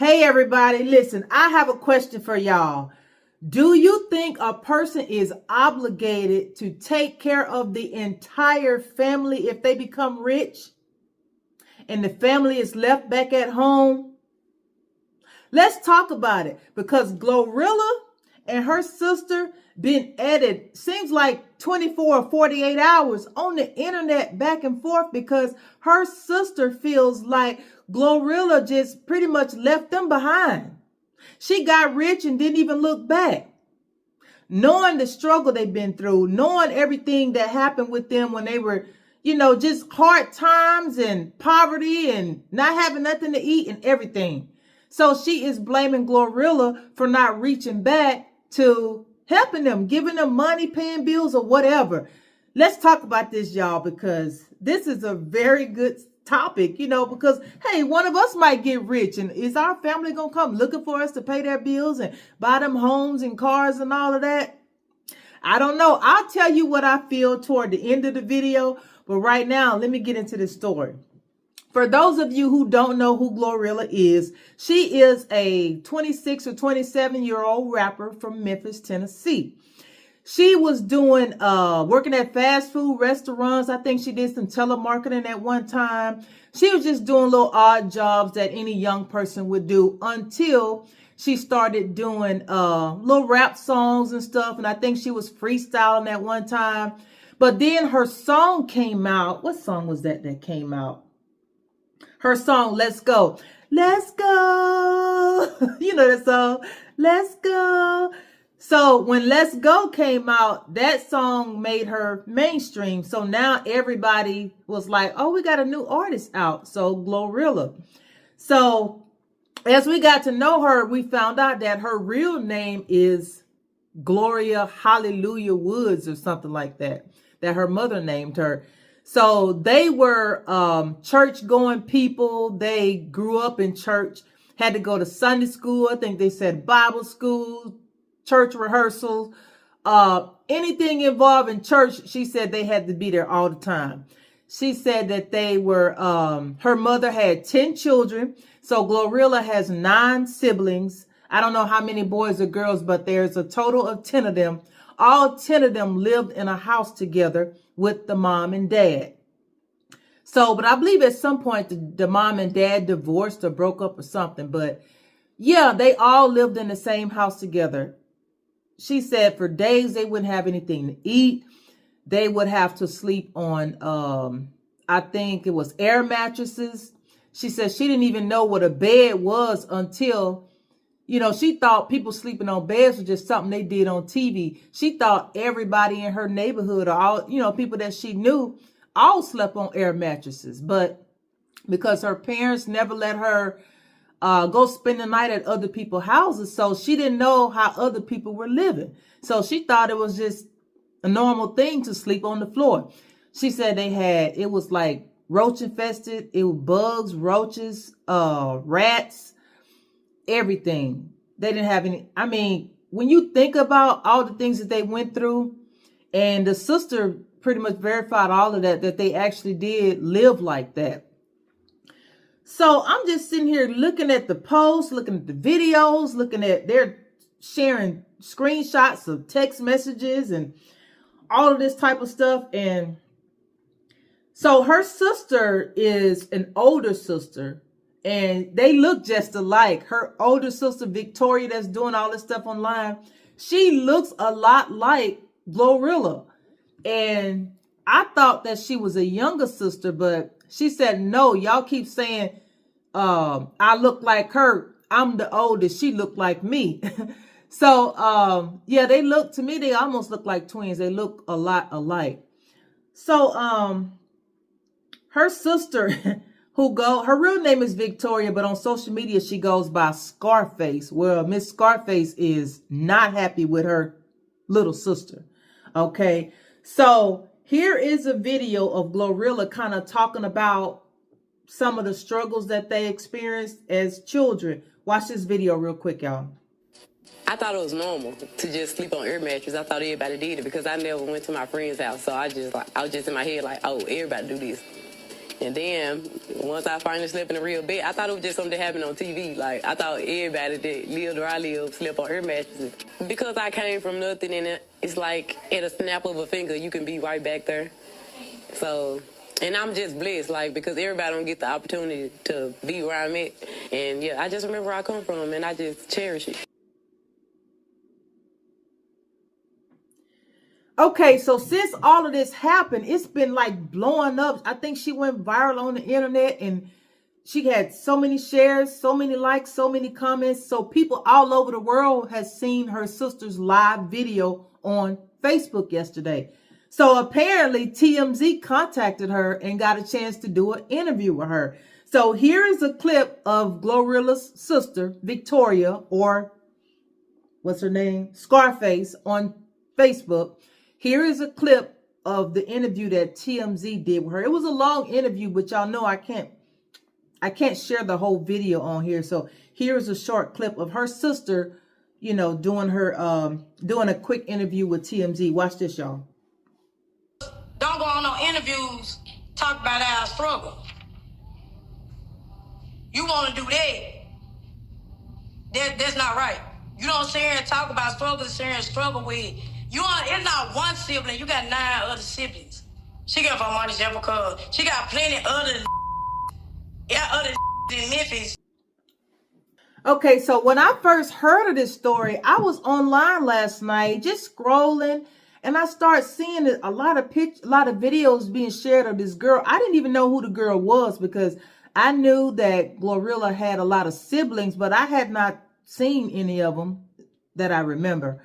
Hey everybody, listen, I have a question for y'all. Do you think a person is obligated to take care of the entire family if they become rich and the family is left back at home? Let's talk about it, because Glorilla and her sister been at it, seems like 24 or 48 hours on the internet back and forth, because her sister feels like Glorilla just pretty much left them behind. She got rich and didn't even look back. Knowing the struggle they've been through, knowing everything that happened with them when they were, just hard times and poverty and not having nothing to eat and everything. So she is blaming Glorilla for not reaching back to helping them, giving them money, paying bills or whatever. Let's talk about this, y'all, because this is a very good topic, because, hey, one of us might get rich, and is our family going to come looking for us to pay their bills and buy them homes and cars and all of that? I don't know. I'll tell you what I feel toward the end of the video, but right now, let me get into this story. For those of you who don't know who Glorilla is, she is a 26 or 27-year-old rapper from Memphis, Tennessee. She was doing, working at fast food restaurants. I think she did some telemarketing at one time. She was just doing little odd jobs that any young person would do until she started doing little rap songs and stuff. And I think she was freestyling at one time. But then her song came out. What song was that came out? Her song, Let's Go. Let's go. You know that song? Let's go. So when Let's Go came out, that song made her mainstream. So now everybody was like, oh, we got a new artist out. So Glorilla. So as we got to know her, we found out that her real name is Gloria Hallelujah Woods or something like that her mother named her. So they were church-going people. They grew up in church, had to go to Sunday school. I think they said Bible school, church rehearsals, anything involving church. She said they had to be there all the time. She said that they were, her mother had 10 children. So Glorilla has 9 siblings. I don't know how many boys or girls, but there's a total of 10 of them. All 10 of them lived in a house together with the mom and dad. So, but I believe at some point the mom and dad divorced or broke up or something. But yeah, they all lived in the same house together. She said for days they wouldn't have anything to eat. They would have to sleep on, I think it was air mattresses. She said she didn't even know what a bed was until, she thought people sleeping on beds was just something they did on TV. She thought everybody in her neighborhood or all, people that she knew all slept on air mattresses. But because her parents never let her go spend the night at other people's houses, so she didn't know how other people were living. So she thought it was just a normal thing to sleep on the floor. She said it was like roach infested. It was bugs, roaches, rats, everything. They didn't have any. I mean, when you think about all the things that they went through, and the sister pretty much verified all of that they actually did live like that. So I'm just sitting here looking at the posts, looking at the videos, they're sharing screenshots of text messages and all of this type of stuff. And so her sister is an older sister, and they look just alike. Her older sister, Victoria, that's doing all this stuff online, she looks a lot like Glorilla. And I thought that she was a younger sister, but she said, no, y'all keep saying I look like her. I'm the oldest. She looked like me. So, yeah, they almost look like twins. They look a lot alike. So, her sister her real name is Victoria, but on social media, she goes by Scarface. Well, Miss Scarface is not happy with her little sister. Okay. So here is a video of Glorilla kind of talking about some of the struggles that they experienced as children. Watch this video real quick, y'all. I thought it was normal to just sleep on air mattress. I thought everybody did it because I never went to my friend's house. So I was just in my head like, oh, everybody do this. And then once I finally slept in a real bed, I thought it was just something that happened on TV. Like, I thought everybody that lived where I live slept on air mattresses. Because I came from nothing, and it's like at a snap of a finger, you can be right back there. So, and I'm just blessed, like, because everybody don't get the opportunity to be where I'm at. And yeah, I just remember where I come from, and I just cherish it. Okay, so since all of this happened, it's been like blowing up. I think she went viral on the internet, and she had so many shares, so many likes, so many comments. So people all over the world has seen her sister's live video on Facebook yesterday. So apparently TMZ contacted her and got a chance to do an interview with her. So here is a clip of Glorilla's sister, Victoria, or what's her name? Scarface, on Facebook. Here is a clip of the interview that TMZ did with her. It was a long interview, but y'all know I can't share the whole video on here. So here's a short clip of her sister, you know, doing a quick interview with TMZ. Watch this, y'all. Don't go on no interviews, talk about our struggle. You want to do that. That's not right. You don't sit here and talk about struggle, sit here and struggle with. It's not one sibling. You got 9 other siblings. She got her money just because she got plenty other in Memphis. Okay, so when I first heard of this story, I was online last night just scrolling, and I started seeing a lot of videos being shared of this girl. I didn't even know who the girl was because I knew that Glorilla had a lot of siblings, but I had not seen any of them that I remember.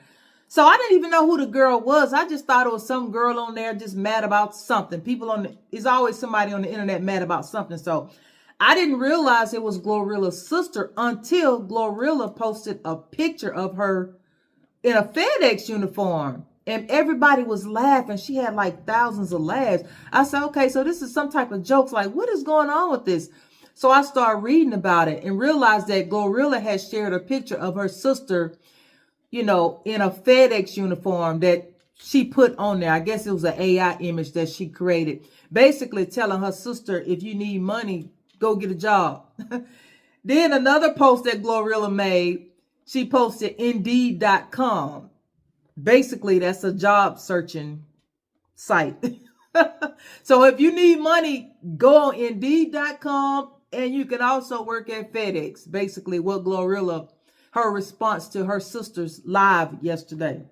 So I didn't even know who the girl was. I just thought it was some girl on there just mad about something. There's always somebody on the internet mad about something. So I didn't realize it was Glorilla's sister until Glorilla posted a picture of her in a FedEx uniform. And everybody was laughing. She had like thousands of laughs. I said, okay, so this is some type of jokes. Like, what is going on with this? So I started reading about it and realized that Glorilla had shared a picture of her sister, you know, in a FedEx uniform that she put on there. I guess it was an AI image that she created, basically telling her sister, if you need money, go get a job. Then another post that Glorilla made, she posted Indeed.com. Basically, that's a job searching site. So if you need money, go on Indeed.com, and you can also work at FedEx. Basically, what Glorilla, her response to her sister's live yesterday.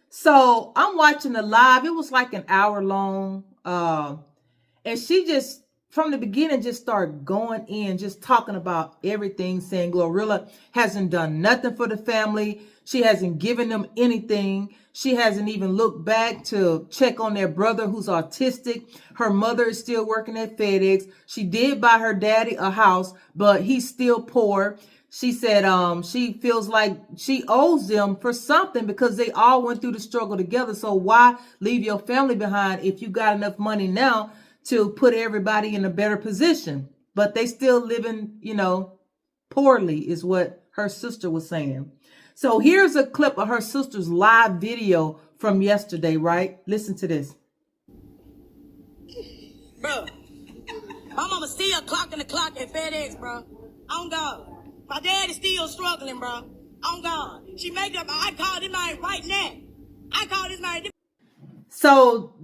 So I'm watching the live. It was like an hour long. And she just, from the beginning, just started going in, just talking about everything, saying Glorilla hasn't done nothing for the family. She hasn't given them anything. She hasn't even looked back to check on their brother who's autistic. Her mother is still working at FedEx. She did buy her daddy a house, but he's still poor. She said she feels like she owes them for something because they all went through the struggle together. So why leave your family behind if you got enough money now to put everybody in a better position? But they still living, you know, poorly is what her sister was saying. So here's a clip of her sister's live video from yesterday, right? Listen to this. Bro, my mama still clocking the clock at FedEx, bro. On God. My dad is still struggling, bro. On God. She made up. I called him out right now. I called his man. So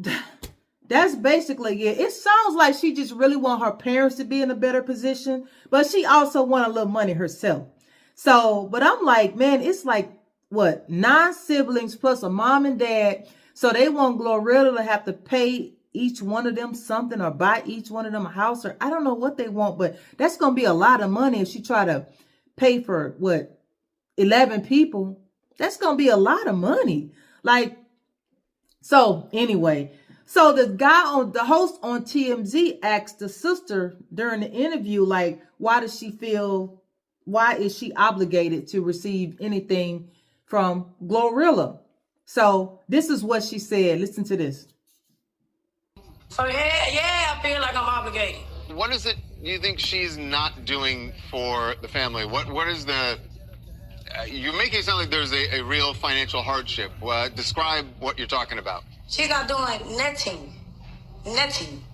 that's basically it. It sounds like she just really want her parents to be in a better position, but she also want a little money herself. So, but I'm like, man, it's like, what, 9 siblings plus a mom and dad. So they want Glorilla to have to pay each one of them something or buy each one of them a house, or I don't know what they want, but that's going to be a lot of money if she try to pay for, what, 11 people. That's going to be a lot of money. Like, so anyway, so the host on TMZ asked the sister during the interview, like, why is she obligated to receive anything from Glorilla? So this is what she said. Listen to this. So yeah, I feel like I'm obligated. What is it you think she's not doing for the family? What is the... you're making it sound like there's a real financial hardship. Describe what you're talking about. She's not doing nothing. Nothing.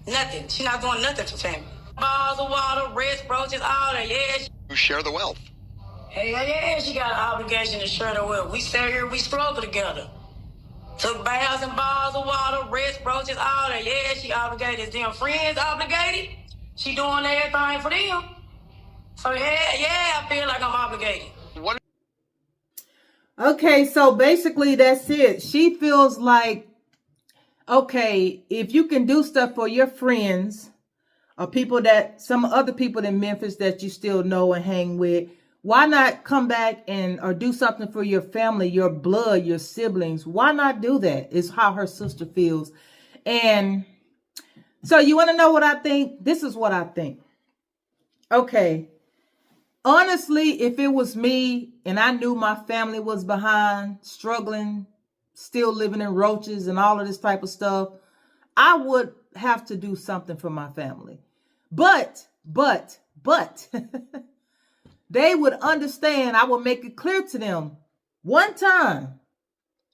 Nothing. She not doing nothing for family. Balls of water, wrist brooches, all that. Yeah. You share the wealth. Hell yeah, she got an obligation to share the wealth. We stay here, we struggle together. Took baths and balls of water, wrist brooches, all that. Yeah, she obligated. Them friends obligated. She doing everything for them. So yeah, I feel like I'm obligated. What? Okay, so basically that's it. She feels like, okay, if you can do stuff for your friends or people that, some other people in Memphis that you still know and hang with, why not come back and or do something for your family, your blood, your siblings? Why not do that? Is how her sister feels. And so you want to know what I think? This is what I think. Okay. Honestly, if it was me and I knew my family was behind, struggling, still living in roaches and all of this type of stuff, I would have to do something for my family. But, they would understand. I would make it clear to them one time.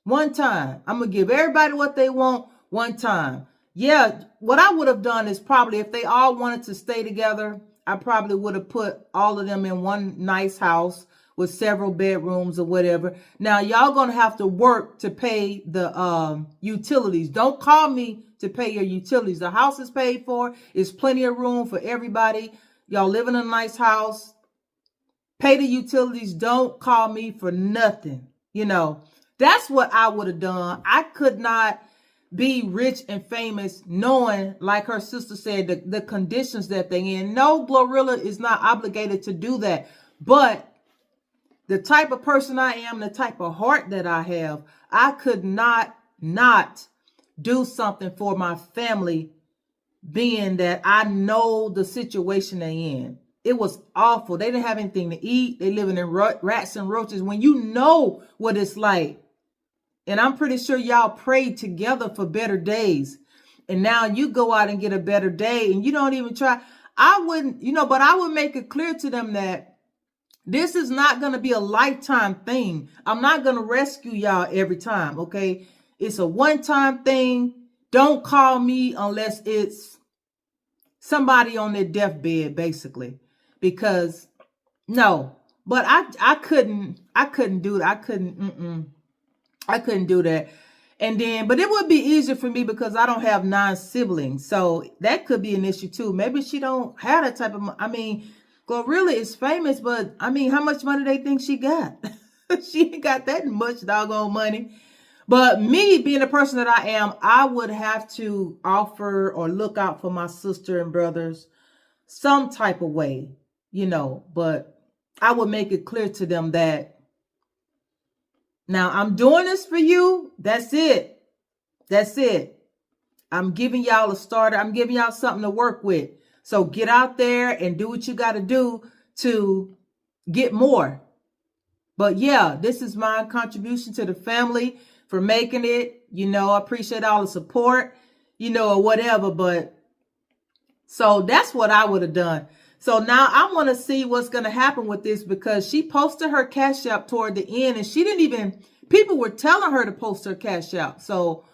I'm going to give everybody what they want one time. Yeah, what I would have done is probably if they all wanted to stay together, I probably would have put all of them in one nice house with several bedrooms or whatever. Now, y'all going to have to work to pay the utilities. Don't call me to pay your utilities. The house is paid for. There's plenty of room for everybody. Y'all live in a nice house. Pay the utilities. Don't call me for nothing. You know, that's what I would have done. I could not be rich and famous knowing, like her sister said, the conditions that they're in. No, Glorilla is not obligated to do that. But the type of person I am, the type of heart that I have, I could not do something for my family, being that I know the situation they're in. It was awful. They didn't have anything to eat. They living in rats and roaches. When you know what it's like, and I'm pretty sure y'all prayed together for better days. And now you go out and get a better day and you don't even try. I wouldn't, but I would make it clear to them that this is not going to be a lifetime thing. I'm not going to rescue y'all every time, okay? It's a one-time thing. Don't call me unless it's somebody on their deathbed, basically. Because, no. But I couldn't do it. I couldn't do that. And then, but it would be easier for me because I don't have 9 siblings. So that could be an issue too. Maybe she don't have that type of, Glorilla is famous, but how much money they think she got? She ain't got that much doggone money. But me being the person that I am, I would have to offer or look out for my sister and brothers some type of way, but I would make it clear to them that now I'm doing this for you. That's it. I'm giving y'all a starter. I'm giving y'all something to work with. So get out there and do what you got to do to get more. But yeah, this is my contribution to the family for making it. I appreciate all the support, or whatever. But so that's what I would have done. So now I want to see what's going to happen with this, because she posted her Cash App toward the end and people were telling her to post her Cash App. So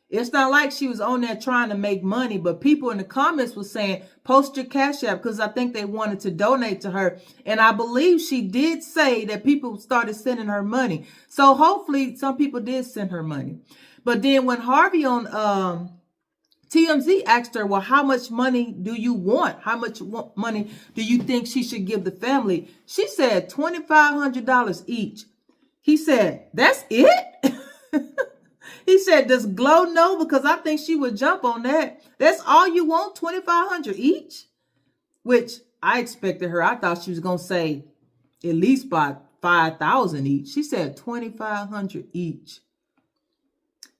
it's not like she was on there trying to make money, but people in the comments were saying, post your Cash App, because I think they wanted to donate to her. And I believe she did say that people started sending her money. So hopefully some people did send her money. But then when Harvey on TMZ asked her, well, how much money do you want? How much money do you think she should give the family? She said $2,500 each. He said, that's it? He said, does Glo know? Because I think she would jump on that. That's all you want, $2,500 each? Which I expected her. I thought she was going to say at least about $5,000 each. She said $2,500 each.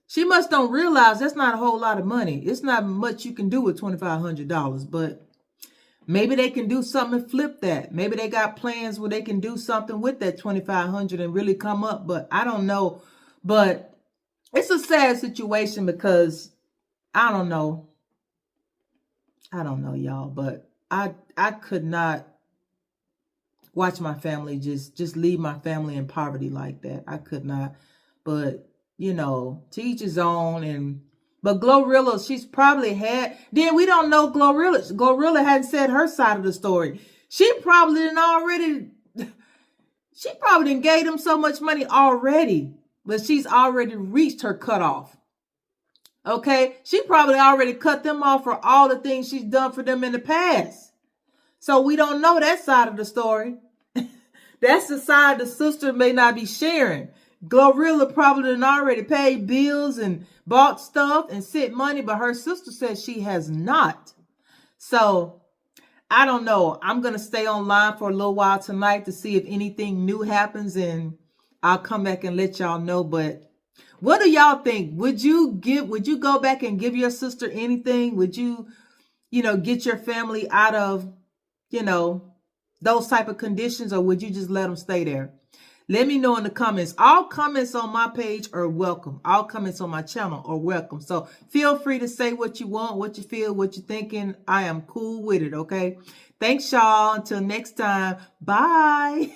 She must don't realize that's not a whole lot of money. It's not much you can do with $2,500, but maybe they can do something and flip that. Maybe they got plans where they can do something with that $2,500 and really come up, but I don't know. But it's a sad situation because I don't know, y'all, but I could not watch my family just leave my family in poverty like that. I could not, but to each his own. But Glorilla, she's probably had, then we don't know Glorilla. Glorilla hadn't said her side of the story. She probably didn't gave them so much money already, but she's already reached her cutoff. Okay? She probably already cut them off for all the things she's done for them in the past. So we don't know that side of the story. That's the side the sister may not be sharing. Glorilla probably done already paid bills and bought stuff and sent money, but her sister says she has not. So I don't know. I'm going to stay online for a little while tonight to see if anything new happens, and I'll come back and let y'all know. But what do y'all think? Would you go back and give your sister anything? Would you, get your family out of, those type of conditions, or would you just let them stay there? Let me know in the comments. All comments on my page are welcome. All comments on my channel are welcome. So feel free to say what you want, what you feel, what you're thinking. I am cool with it, okay? Thanks, y'all. Until next time. Bye.